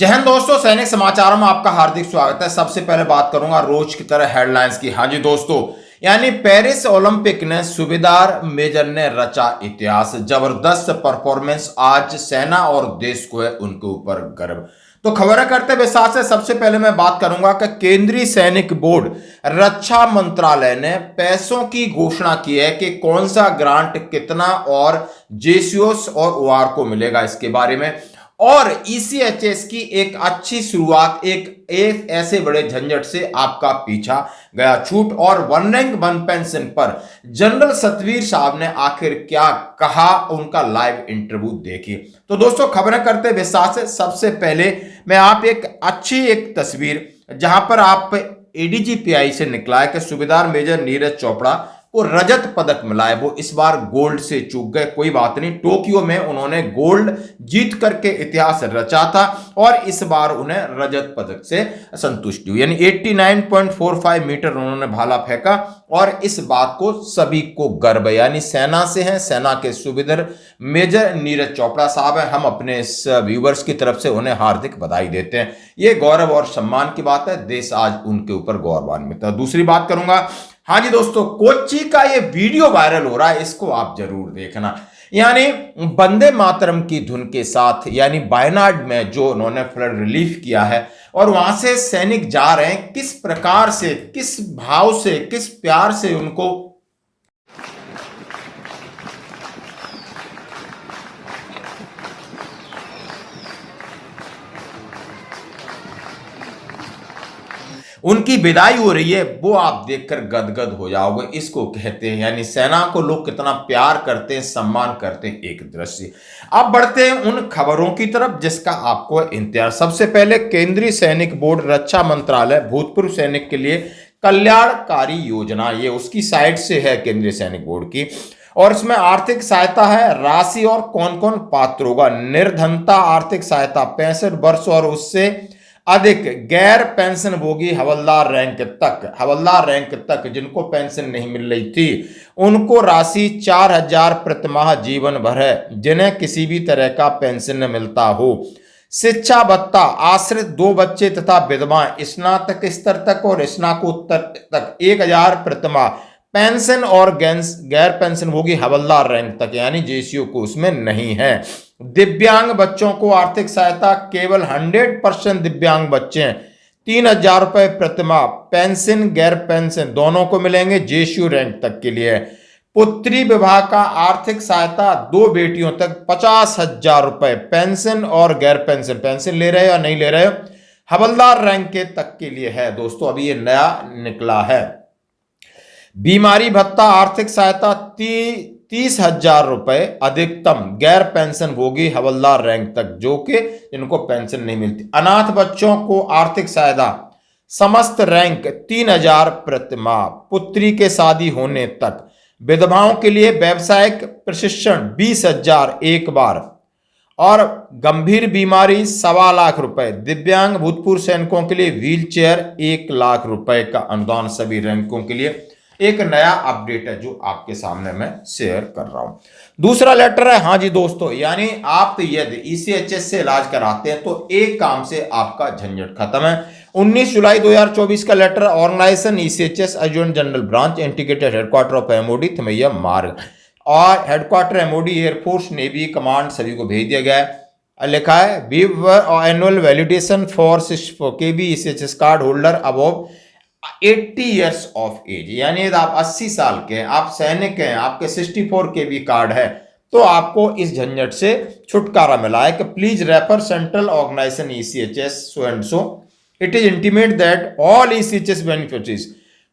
जय हिंद दोस्तों, सैनिक समाचारों में आपका हार्दिक स्वागत है। सबसे पहले बात करूंगा रोज की तरह हेडलाइंस की। हाँ जी दोस्तों, यानी पेरिस ओलंपिक ने सूबेदार मेजर ने रचा इतिहास। जबरदस्त परफॉर्मेंस, आज सेना और देश को है उनके ऊपर गर्व। तो खबरें करते हुए साथ से सबसे पहले मैं बात करूंगा कि केंद्रीय सैनिक बोर्ड रक्षा मंत्रालय ने पैसों की घोषणा की है कि कौन सा ग्रांट कितना और जेसीओस और ओआर को मिलेगा इसके बारे में। और ईसीएचएस की एक अच्छी शुरुआत, एक ऐसे बड़े झंझट से आपका पीछा गया छूट। और वन रैंक वन पेंशन पर जनरल सतवीर साहब ने आखिर क्या कहा, उनका लाइव इंटरव्यू देखिए। तो दोस्तों खबरें करते विस्तार से। सबसे पहले मैं आप एक तस्वीर जहां पर आप एडीजीपीआई से निकला है कि सूबेदार मेजर नीरज चोपड़ा को रजत पदक मिला है। वो इस बार गोल्ड से चूक गए, कोई बात नहीं। टोक्यो में उन्होंने गोल्ड जीत करके इतिहास रचा था और इस बार उन्हें रजत पदक से संतुष्टि हुई। यानी 89.45 मीटर उन्होंने भाला फेंका और इस बात को सभी को गर्व है। यानी सेना से हैं, सेना के सूबेदार मेजर नीरज चोपड़ा साहब हैं। हम अपने इस व्यूवर्स की तरफ से उन्हें हार्दिक बधाई देते हैं। ये गौरव और सम्मान की बात है, देश आज उनके ऊपर गौरवान्वित है। दूसरी बात करूंगा, हाँ जी दोस्तों, कोच्चि का ये वीडियो वायरल हो रहा है, इसको आप जरूर देखना। यानी वंदे मातरम की धुन के साथ, यानी वायनाड में जो उन्होंने फ्लड रिलीफ किया है और वहां से सैनिक जा रहे हैं, किस प्रकार से, किस भाव से, किस प्यार से उनको उनकी विदाई हो रही है, वो आप देखकर गदगद हो जाओगे। इसको कहते हैं, यानी सेना को लोग कितना प्यार करते हैं, सम्मान करते हैं, एक दृश्य। अब बढ़ते हैं उन खबरों की तरफ जिसका आपको इंतजार। सबसे पहले केंद्रीय सैनिक बोर्ड रक्षा मंत्रालय भूतपूर्व सैनिक के लिए कल्याणकारी योजना, ये उसकी साइट से है केंद्रीय सैनिक बोर्ड की। और इसमें आर्थिक सहायता है, राशि और कौन कौन पात्र होगा। निर्धनता आर्थिक सहायता 65 वर्ष और उससे अधिक गैर पेंशन भोगी हवलदार रैंक तक जिनको पेंशन नहीं मिल रही थी, उनको राशि 4,000 प्रतिमाह जीवन भर है, जिन्हें किसी भी तरह का पेंशन न मिलता हो। शिक्षा भत्ता आश्रित 2 बच्चे तथा विधवाएं स्नातक स्तर तक और स्नाकोत्तर तक 1,000 प्रतिमाह। पेंशन और गैर पेंशन भोगी हवलदार रैंक तक, यानी जेसीओ को उसमें नहीं है। दिव्यांग बच्चों को आर्थिक सहायता, केवल 100% दिव्यांग बच्चे हैं, 3,000 रुपए प्रतिमाह। पेंशन गैर पेंशन दोनों को मिलेंगे, जेसीओ रैंक तक के लिए। पुत्री विवाह का आर्थिक सहायता 2 बेटियों तक 50,000 रुपए। पेंशन और गैर पेंशन ले रहे हो या नहीं ले रहे हो, हवलदार रैंक के तक के लिए है दोस्तों, अभी ये नया निकला है। बीमारी भत्ता आर्थिक सहायता 30,000 रुपए अधिकतम, गैर पेंशन भोगी हवलदार रैंक तक जो कि जिनको पेंशन नहीं मिलती। अनाथ बच्चों को आर्थिक सहायता समस्त रैंक 3,000 प्रतिमाह, पुत्री के शादी होने तक। विधवाओं के लिए व्यावसायिक प्रशिक्षण 20,000 एक बार। और गंभीर बीमारी 1.25 लाख रुपए। दिव्यांग भूतपूर्व सैनिकों के लिए व्हील चेयर 1 लाख रुपए का अनुदान सभी रैंकों के लिए। एक नया अपडेट है जो आपके सामने मैं शेयर कर रहा हूं। दूसरा लेटर है, हाँ जी दोस्तों, यानी आप यदि ईसीएचएस से इलाज कराते हैं तो एक काम से आपका झंझट खत्म है। 19 जुलाई 2024 का letter, organisation ECHS adjutant general branch, integrated headquarters of MOD Thimayya Marg, और headquarters MOD air force navy command सभी को भेज दिया गया है। लिखा है annual validation for KB ECHS card holder above 80 years of age, यानी यदि आप 80 साल के हैं, आप सैनिक हैं, आपके 64 के भी कार्ड है, तो आपको इस झंझट से छुटकारा मिला है कि please refer central organisation ECHS so and so. It is intimate that all ECHS beneficiaries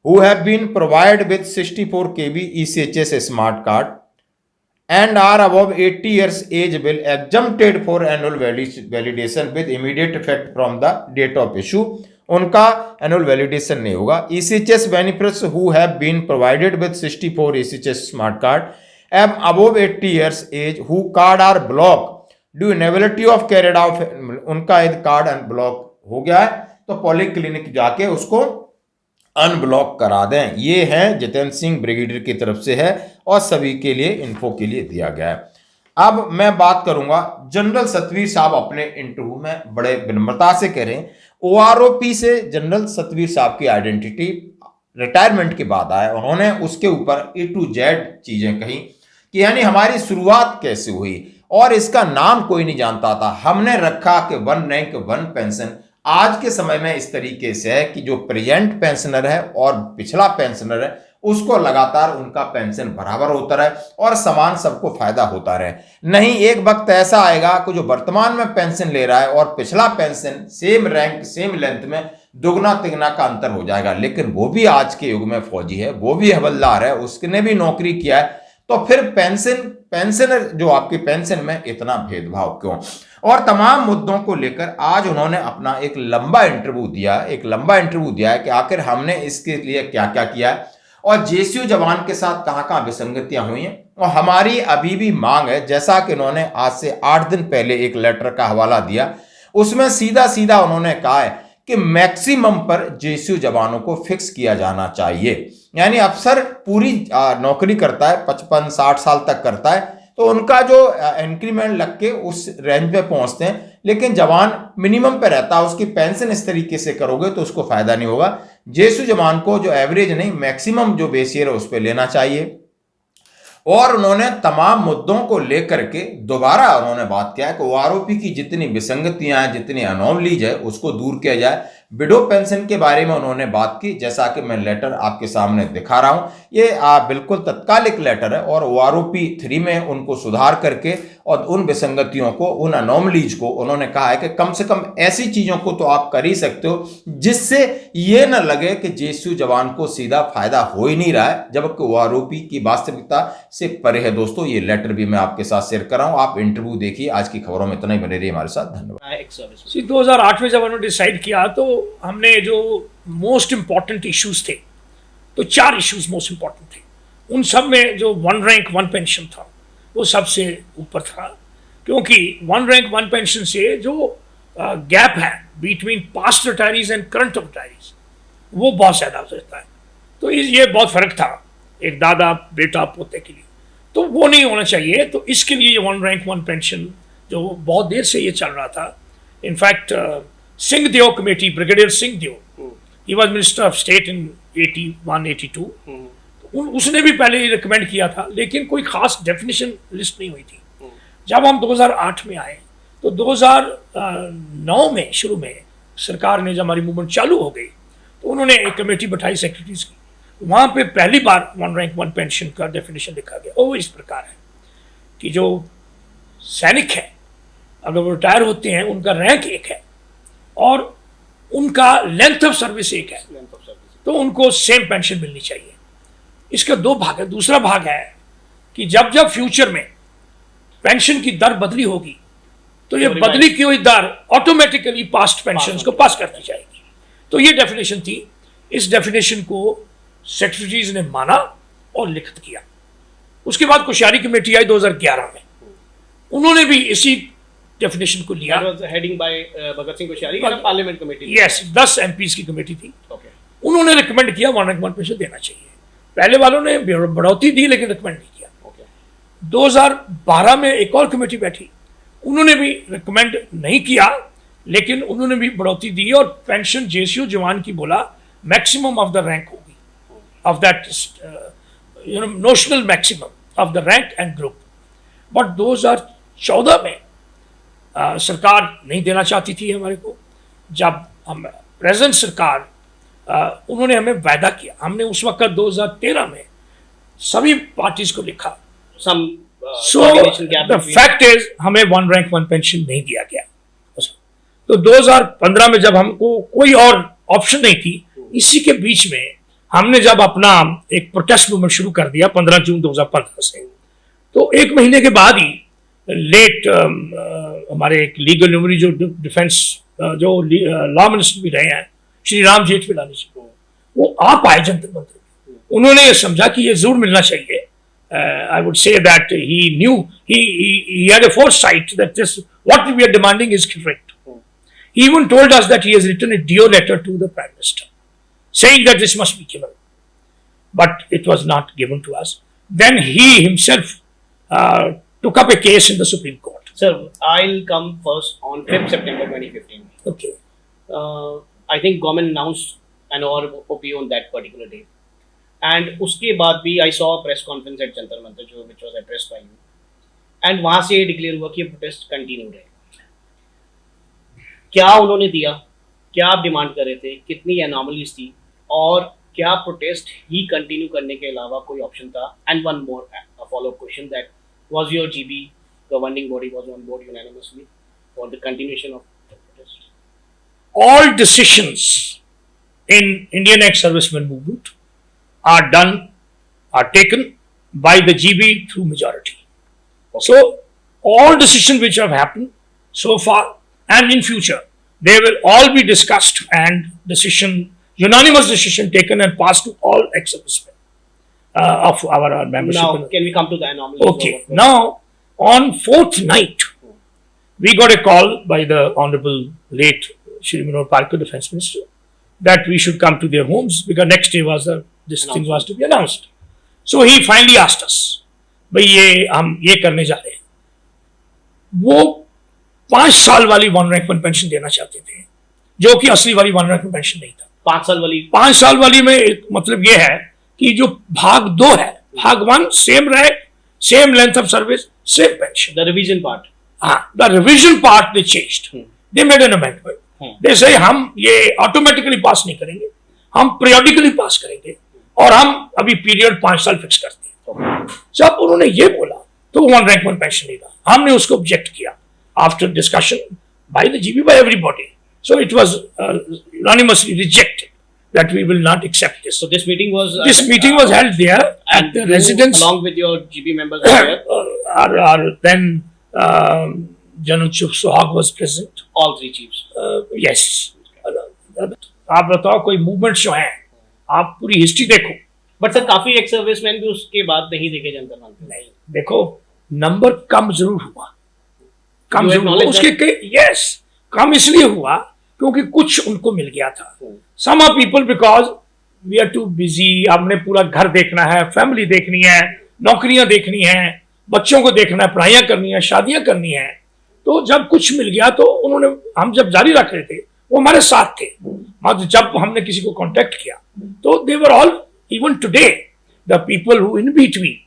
who have been provided with 64 KB ECHS smart card and are above 80 years age will exempted for annual validation with immediate effect from the date of issue। उनका annual validation नहीं होगा। ECHS benefits who have been provided with 64 ECHS smart card M above 80 years age who card are block due inability of carried out, उनका यदि card unblock हो गया है तो polyclinic जाके उसको अनब्लॉक करा दें। ये है जितेंद्र सिंह ब्रिगेडियर की तरफ से है और सभी के लिए इन्फो के लिए दिया गया है। अब मैं बात करूंगा, जनरल सतवीर साहब अपने इंटरव्यू में बड़े विनम्रता से कह रहे हैं, ओआरओपी से जनरल सतवीर साहब की आइडेंटिटी रिटायरमेंट के बाद आया। उन्होंने उसके ऊपर ए टू जेड चीजें कही कि यानी हमारी शुरुआत कैसे हुई और इसका नाम कोई नहीं जानता था, हमने रखा कि 1 रैंक 1 पेंशन। आज के समय में इस तरीके से है कि जो प्रेजेंट पेंशनर है और पिछला पेंशनर है उसको लगातार उनका पेंशन बराबर होता रहे और समान सबको फायदा होता रहे। नहीं, एक वक्त ऐसा आएगा कि जो वर्तमान में पेंशन ले रहा है और पिछला pension same rank same length में दुगना तिगना का अंतर हो जाएगा। लेकिन वो भी आज के युग में फौजी है, वो भी हवलदार है, उसने भी नौकरी किया है, तो फिर पेंशनर जो आपकी पेंशन में इतना भेदभाव क्यों? और तमाम मुद्दों को लेकर आज उन्होंने अपना एक लंबा इंटरव्यू दिया है कि आखिर हमने इसके लिए क्या क्या किया है और जेसीयू जवान के साथ कहां कहां विसंगतियां हुई हैं और हमारी अभी भी मांग है। जैसा कि उन्होंने आज से 8 दिन पहले एक लेटर का हवाला दिया, उसमें सीधा सीधा उन्होंने कहा है कि मैक्सिमम पर जेसीयू जवानों को फिक्स किया जाना चाहिए। यानी अफसर पूरी नौकरी करता है, 55-60 साल तक करता है, तो उनका जो इंक्रीमेंट लग के उस रेंज पे पहुंचते हैं, लेकिन जवान मिनिमम पे रहता है, उसकी पेंशन इस तरीके से करोगे तो उसको फायदा नहीं होगा। जेसीयू जवान को जो एवरेज नहीं मैक्सिमम जो बेसियर है उस पर लेना चाहिए। और उन्होंने तमाम मुद्दों को लेकर के दोबारा उन्होंने बात किया है कि ओआरओपी की जितनी विसंगतियां हैं, जितनी अनोमलीज है, उसको दूर किया जाए। विडो पेंशन के बारे में उन्होंने बात की, जैसा कि मैं लेटर आपके सामने दिखा रहा हूं। ये बिल्कुल तत्कालिक लेटर है और ओआरओपी 3 में उनको सुधार करके और उन विसंगतियों को, उन अनोमलीज को उन्होंने कहा है कि कम से कम ऐसी चीजों को तो आप कर ही सकते हो जिससे ये न लगे कि जेसीयू जवान को सीधा फायदा हो ही नहीं रहा है, जबकि ओआरओपी की वास्तविकता से परे है। दोस्तों, ये लेटर भी मैं आपके साथ शेयर कर रहा हूं, आप इंटरव्यू देखिए। आज की खबरों में इतना ही, बने रहिए हमारे साथ। धन्यवाद। 2008 में जब उन्होंने डिसाइड किया तो हमने जो मोस्ट इंपॉर्टेंट इश्यूज थे, तो 4 इश्यूज मोस्ट इंपॉर्टेंट थे। उन सब में जो 1 रैंक 1 पेंशन था वो सबसे ऊपर था, क्योंकि 1 रैंक 1 पेंशन से जो गैप है between past retirees and current retirees वो बहुत ज़्यादा रहता है। तो ये बहुत फर्क था एक दादा बेटा पोते के लिए, तो वो नहीं होना चाहिए। तो इसके लिए 1 रैंक 1 पेंशन जो बहुत देर से ये चल रहा था, in fact Singhdeo committee, brigadier Singhdeo, he was minister of state in 81-82, उसने भी पहले रिकमेंड किया था, लेकिन कोई खास डेफिनेशन लिस्ट नहीं हुई थी। जब हम 2008 में आए तो 2009 में शुरू में सरकार ने, जब हमारी मूवमेंट चालू हो गई, तो उन्होंने एक कमेटी बैठाई सेक्रेटरीज की, वहाँ पे पहली बार 1 रैंक 1 पेंशन का डेफिनेशन लिखा गया। और वो इस प्रकार है कि जो सैनिक है अगर वो रिटायर होते हैं, उनका रैंक एक है और उनका लेंथ ऑफ सर्विस एक है, तो उनको सेम पेंशन मिलनी चाहिए। इसका 2 भाग है। दूसरा भाग है कि जब जब फ्यूचर में पेंशन की दर बदली होगी तो ये बदली की हुई दर ऑटोमेटिकली पास्ट पेंशन को पास करती जाएगी। तो ये डेफिनेशन थी। इस डेफिनेशन को सेक्रेटरीज ने माना और लिखित किया। उसके बाद कोश्यारी कमेटी आई 2011 में, उन्होंने भी इसी डेफिनेशन को लिया। Heading by Bhagat Singh Koshyari, parliament committee. Yes, 10 MPs की कमेटी थी। उन्होंने रिकमेंड किया 1 रैंक 1 पेंशन देना चाहिए। पहले वालों ने बढ़ोतरी दी लेकिन रिकमेंड नहीं किया। 2012 में एक और कमेटी बैठी, उन्होंने भी रिकमेंड नहीं किया, लेकिन उन्होंने भी बढ़ोतरी दी और पेंशन जेसीयू जवान की बोला मैक्सिमम ऑफ द रैंक होगी, of that notional maximum of the rank and group. But 2014 में सरकार नहीं देना चाहती थी हमारे को। जब हम प्रेजेंट सरकार, उन्होंने हमें वायदा किया, हमने उस वक्त 2013 में सभी पार्टीज को लिखा। सो द फैक्ट इज हमें 1 रैंक 1 पेंशन नहीं दिया गया। तो 2015 में जब हमको कोई और ऑप्शन नहीं थी, इसी के बीच में हमने जब अपना एक प्रोटेस्ट मूवमेंट शुरू कर दिया 15 जून 2015 से, तो 1 महीने के बाद ही लेट हमारे एक लीगल न्यूमरी जो डिफेंस जो लॉ मिनिस्टर भी रहे हैं श्री राम जेठमलानी जी, वो आप आए जंतर मंत्र में। उन्होंने ये समझा कि ये जरूर मिलना चाहिए। I would say that he knew, he had a foresight that this what we are demanding is correct. He even told us that he has written a DO letter to the Prime Minister saying that this must be given, but it was not given to us. Then he himself took up a case in the Supreme Court. Sir, I'll come first on 5th September 2015. Okay. I think government announced an OP on that particular day. And उसके बाद भी I saw a press conference at Jantar Mantar which was addressed by you. And वहाँ से declare हुआ कि ये protest continue रहेगा. क्या उन्होंने दिया, क्या आप डिमांड कर रहे थे, कितनी एनॉमलीज थी, और क्या प्रोटेस्ट ही कंटिन्यू करने के अलावा कोई ऑप्शन था? And one more follow up question, that was your GB governing body was on board unanimously for the continuation of the protest? All decisions in Indian ex-servicemen movement are taken by the GB through majority. So all decisions which have happened so far and in future, they will all be discussed and unanimous decision taken and passed to all ex-servicemen of our membership. Now, can we come to the anomalies? Okay. Now, on 4th night, we got a call by the Honorable late Shri Manoj Parker, Defence Minister, that we should come to their homes because next day this thing was to be announced. So he finally asked us, भाई ये हम ये करने जा रहे हैं. वो 5 साल वाली 1 rank 1 पेंशन देना चाहते थे, जो कि असली वाली 1 rank 1 पेंशन नहीं था. 5 साल वाली में एक मतलब ये है कि जो भाग 2 है, भाग 1 same rank, same length of service, same pension. The revision part. The revision part they changed. They made an amendment. They say हम ये ऑटोमेटिकली पास नहीं करेंगे, हम periodically पास करेंगे और हम अभी पीरियड 5 साल फिक्स करते हैं. जब उन्होंने ये बोला तो 1 rank 1 पेंशन नहीं था. हमने उसको ऑब्जेक्ट किया after discussion by the GB, by everybody. So it was unanimously rejected that we will not accept this. So this meeting was held there at the residence along with your GB members there. Our then General Chief Sohag was present. All 3 chiefs. Yes. आप बताओ कोई movement जो है, आप पूरी history देखो. But sir काफी ex serviceman भी उसके बाद नहीं देखे जनता मानते. नहीं, देखो नंबर कम जरूर हुआ, कम जरूर हुआ. उसके यस कम इसलिए हुआ क्योंकि कुछ उनको मिल गया था. Some are people because we are too busy, हमने पूरा घर देखना है, फैमिली देखनी है, नौकरियां देखनी है, बच्चों को देखना है, पढ़ाइयां करनी है, शादियां करनी है. तो जब कुछ मिल गया तो उन्होंने, हम जब जारी रख रहे थे वो हमारे साथ थे. जब हमने किसी को कांटेक्ट किया तो they were all, even today the people who in between,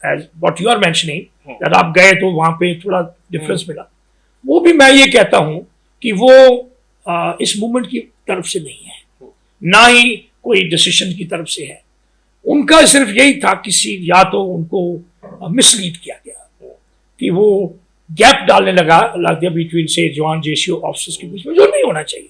as what you are mentioning, that आप गए तो वहां पे थोड़ा डिफरेंस मिला, वो भी मैं ये कहता हूं कि वो इस मूवमेंट की तरफ से नहीं है, ना ही कोई डिसीजन की तरफ से है. उनका सिर्फ यही था किसी, या तो उनको मिसलीड किया गया कि वो गैप डालने लग दिया बिटवीन से जवान जेसीओ ऑफिसर्स के बीच में, जो नहीं होना चाहिए.